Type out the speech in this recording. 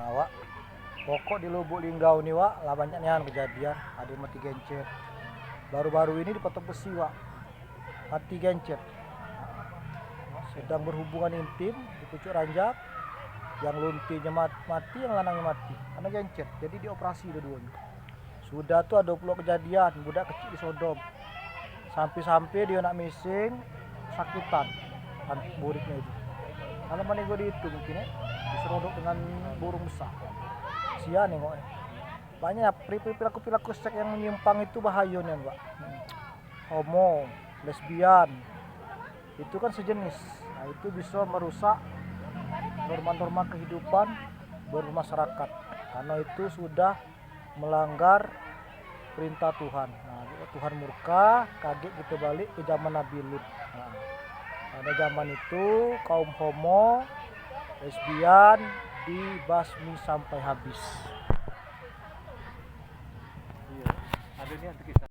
Nah, Wak, pokok di Lubuk Linggau nih, Wak, lah banyak nih kejadian, ada yang mati gencet. Baru-baru ini di Patok Besi, Wak, mati gencet. Sedang berhubungan intim di pucuk ranjak, yang luntinya mati, yang lanangnya mati, karena gencet. Jadi dioperasi dua-duanya. Sudah tuh ada puluh kejadian budak kecil di Sodom. Sampai-sampai dia nak mising, sakitan muridnya itu. Kalau mana gue itu mungkin ya, diserodok dengan burung besar. Sia nengoknya. Banyak perilaku-perilaku seks yang menyimpang itu bahayanya, Mbak. Homo, lesbian, itu kan sejenis. Nah, itu bisa merusak norma-norma kehidupan bermasyarakat. Karena itu sudah melanggar perintah Tuhan. Nah, Tuhan murka, kaget kita balik ke zaman Nabi Lut. Nah, pada zaman itu kaum homo, lesbian dibasmi sampai habis. Iya, ada nih kisah.